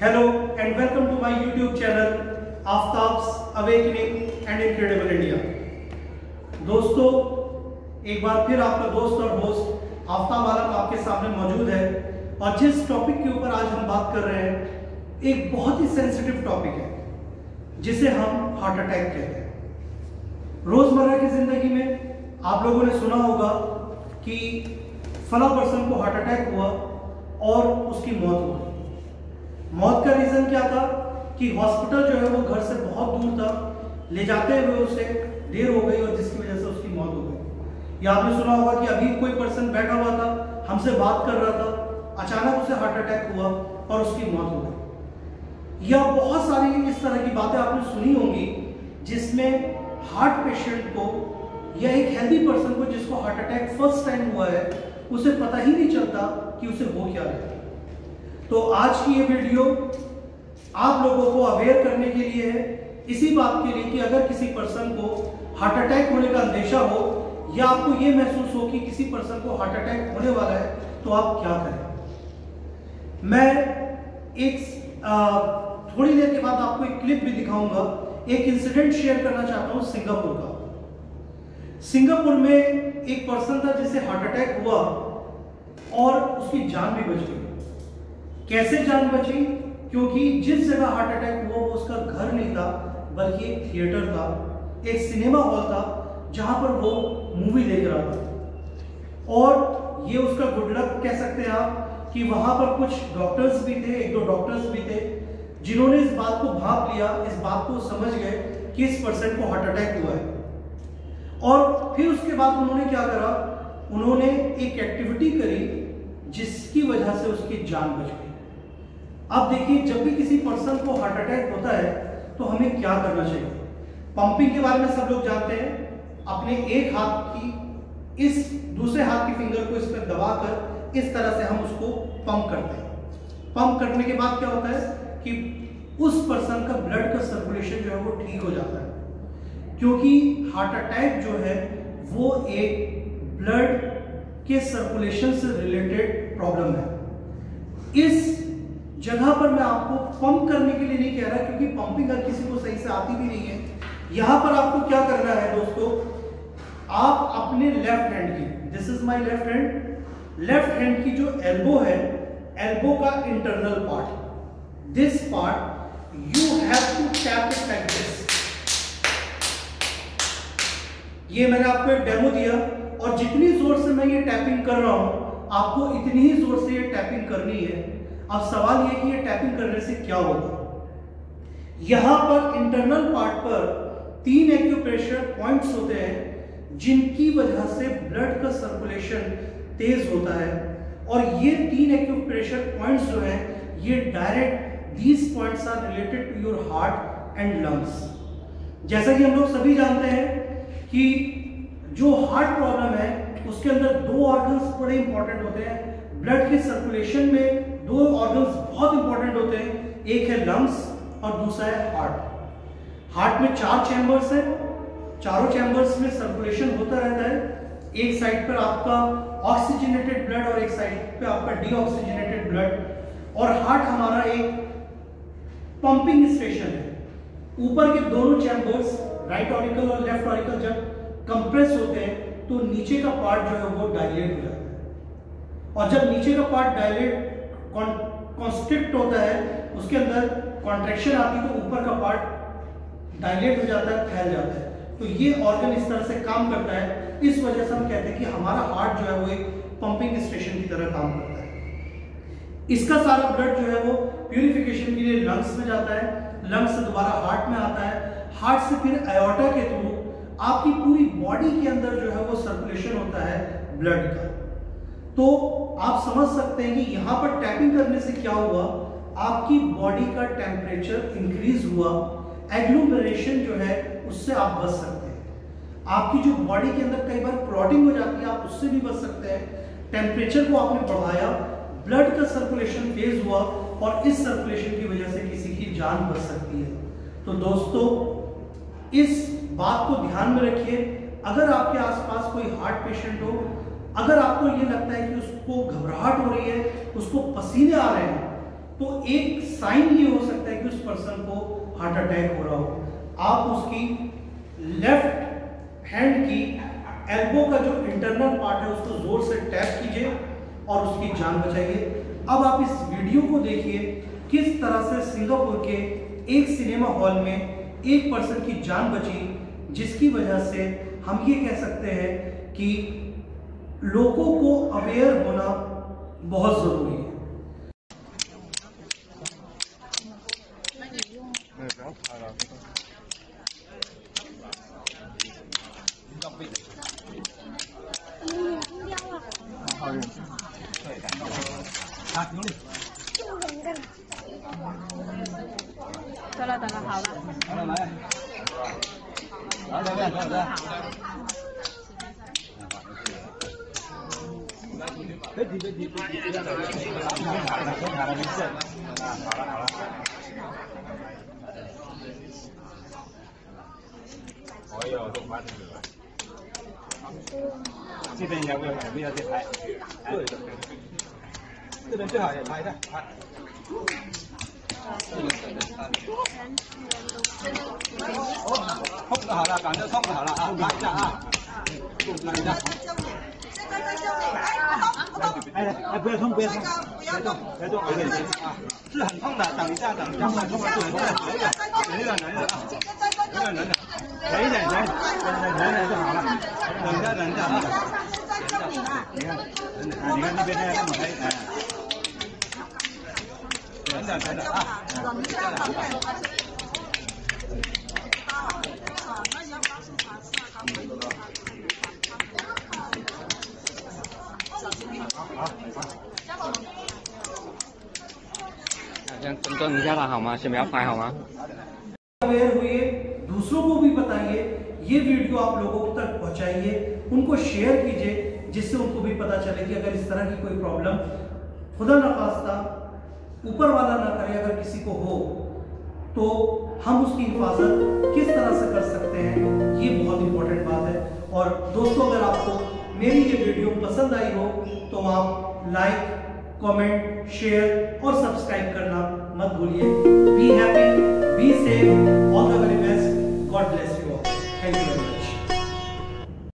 Hello and welcome to my YouTube channel Aftab's awakening and incredible India. दोस्तों, एक बार फिर आपका दोस्त और होस्ट आफ्ताब आलम आपके सामने मौजूद है और जिस टॉपिक के ऊपर आज हम बात कर रहे हैं एक बहुत ही सेंसिटिव टॉपिक है जिसे हम हार्ट अटैक कहते हैं। रोजमर्रा की जिंदगी में आप लोगों ने सुना होगा कि फला पर्सन को हार्ट अटैक हुआ और उसकी मौत हो गई। मौत का रीजन क्या था कि हॉस्पिटल जो है वो घर से बहुत दूर था, ले जाते हुए उसे देर हो गई और जिसकी वजह से उसकी मौत हो गई। या आपने सुना होगा कि अभी कोई पर्सन बैठा हुआ था, हमसे बात कर रहा था, अचानक उसे हार्ट अटैक हुआ और उसकी मौत हो गई। या बहुत सारी इस तरह की बातें आपने सुनी होंगी जिसमें हार्ट पेशेंट को या एक हेल्दी पर्सन को जिसको हार्ट अटैक फर्स्ट टाइम हुआ है उसे पता ही नहीं चलता कि उसे हो क्या है। तो आज की ये वीडियो आप लोगों को अवेयर करने के लिए है, इसी बात के लिए कि अगर किसी पर्सन को हार्ट अटैक होने का अंदेशा हो या आपको ये महसूस हो कि किसी पर्सन को हार्ट अटैक होने वाला है तो आप क्या करें। मैं एक थोड़ी देर के बाद आपको एक क्लिप भी दिखाऊंगा, एक इंसिडेंट शेयर करना चाहता हूं सिंगापुर का। सिंगापुर में एक पर्सन था जिसे हार्ट अटैक हुआ और उसकी जान भी बच गई। कैसे जान बची? क्योंकि जिस जगह हार्ट अटैक हुआ वो उसका घर नहीं था बल्कि एक थिएटर था, एक सिनेमा हॉल था जहां पर वो मूवी देख रहा था। और ये उसका गुड लक कह सकते हैं आप कि वहां पर कुछ डॉक्टर्स भी थे, एक दो डॉक्टर्स भी थे जिन्होंने इस बात को भांप लिया, इस बात को समझ गए कि इस पर्सन को हार्ट अटैक हुआ है। और फिर उसके बाद उन्होंने क्या करा, उन्होंने एक एक्टिविटी करी जिसकी वजह से उसकी जान बच गई। अब देखिए, जब भी किसी पर्सन को हार्ट अटैक होता है तो हमें क्या करना चाहिए। पंपिंग के बारे में सब लोग जानते हैं। अपने एक हाथ की इस दूसरे हाथ की फिंगर को इस पर दबाकर इस तरह से हम उसको पंप करते हैं। पंप करने के बाद क्या होता है कि उस पर्सन का ब्लड का सर्कुलेशन जो है वो ठीक हो जाता है, क्योंकि हार्ट अटैक जो है वो एक ब्लड के सर्कुलेशन से रिलेटेड प्रॉब्लम है। इस जगह पर मैं आपको पंप करने के लिए नहीं कह रहा क्योंकि पंपिंग हर किसी को सही से आती भी नहीं है। यहां पर आपको क्या करना है दोस्तों, आप अपने लेफ्ट हैंड की, this is my left hand, left hand की जो एल्बो है, एल्बो का internal part, this part you have to tap it like this. ये मैंने आपको एक डेमो दिया और जितनी जोर से मैं ये टैपिंग कर रहा हूं आपको इतनी ही जोर से ये टैपिंग करनी है। अब सवाल ये कि ये टैपिंग करने से क्या होगा। यहां पर इंटरनल पार्ट पर 3 एक्यूप्रेशर पॉइंट्स होते हैं जिनकी वजह से ब्लड का सर्कुलेशन तेज होता है और ये 3 एक्यूप्रेशर पॉइंट्स जो हैं ये direct these points are related to your heart and lungs. जैसा कि हम लोग सभी जानते हैं कि जो हार्ट प्रॉब्लम है उसके अंदर 2 ऑर्गन्स बड़े इंपॉर्टेंट होते हैं। ब्लड के सर्कुलेशन में 2 ऑर्गन्स बहुत इंपॉर्टेंट होते हैं, एक है लंग्स और दूसरा है हार्ट। हार्ट में 4 चैम्बर्स हैं, चारों चैम्बर्स में सर्कुलेशन होता रहता है। एक साइड पर आपका ऑक्सीजनेटेड ब्लड और एक साइड पे आपका डीऑक्सीजनेटेड ब्लड। और हार्ट हमारा एक पंपिंग स्टेशन है। ऊपर के दोनों चैम्बर्स राइट ऑरिकल और लेफ्ट ऑरिकल जब कंप्रेस होते हैं तो नीचे का पार्ट जो है वो डायलेट हो जाता है और जब नीचे का पार्ट डायलेट कॉन्स्ट्रिक्ट होता है, उसके अंदर कॉन्ट्रैक्शन आती है तो ऊपर का पार्ट डायलेट हो जाता है, फैल जाता है। तो ये ऑर्गन इस तरह से काम करता है। इस वजह से हम कहते हैं कि हमारा हार्ट जो है वो एक पंपिंग स्टेशन की तरह काम करता है। इसका सारा ब्लड जो है वो प्यूरिफिकेशन के लिए लंग्स में जाता है, लंग्स से दोबारा हार्ट में आता है, हार्ट से फिर आयोटा के थ्रू आपकी पूरी बॉडी के अंदर जो है वो सर्कुलेशन होता है ब्लड का। तो आप समझ सकते हैं कि यहां पर टैपिंग करने से क्या हुआ, आपकी बॉडी का टेम्परेचर इंक्रीज हुआ, एग्लोमेरेशन जो है उससे आप बच सकते हैं। आपकी जो बॉडी के अंदर कई बार क्लॉटिंग हो जाती है, आप उससे भी बच सकते हैं। टेम्परेचर को आपने बढ़ाया, ब्लड का सर्कुलेशन तेज हुआ और इस सर्कुलेशन की वजह से किसी की जान बच सकती है। तो दोस्तों, इस बात को ध्यान में रखिए। अगर आपके आसपास कोई हार्ट पेशेंट हो, अगर आपको ये लगता है कि उसको घबराहट हो रही है, उसको पसीने आ रहे हैं, तो एक साइन ये हो सकता है कि उस पर्सन को हार्ट अटैक हो रहा हो। आप उसकी लेफ्ट हैंड की एल्बो का जो इंटरनल पार्ट है उसको जोर से टैप कीजिए और उसकी जान बचाइए। अब आप इस वीडियो को देखिए किस तरह से सिंगापुर के एक सिनेमा हॉल में एक पर्सन की जान बची, जिसकी वजह से हम ये कह सकते हैं कि लोगों को अवेयर होना बहुत जरूरी है।这边要不要不要再拍？对的，这边最好也拍一下，拍。冲就好了，赶着冲就好了啊！拍一下啊，拍一下。哎，不要冲，不要冲，别动，别动，别动啊！是很痛的，等一下，等一下，快冲了，是很痛的，忍一忍，忍一忍啊，忍一忍，忍一点，忍就好了。等一下，等一下啊！你看，你看那边那么黑，哎，等等等等啊！先蹲一下他好吗？先不要拍好吗？ अवेयर हुए, दूसरों को भी बताइए, ये वीडियो आप लोगों तक पहुंचाइए, उनको शेयर कीजिए, जिससे उनको भी पता चले कि अगर इस तरह की कोई प्रॉब्लम खुदा न खास्ता ऊपर वाला ना करे अगर किसी को हो तो हम उसकी हिफाजत किस तरह से कर सकते हैं, ये बहुत इंपॉर्टेंट बात है। और दोस्तों, अगर आपको मेरी ये वीडियो पसंद आई हो तो आप लाइक, कमेंट, शेयर और सब्सक्राइब करना मत भूलिए। Be happy, be safe, all the very best, God bless you all. Thank you.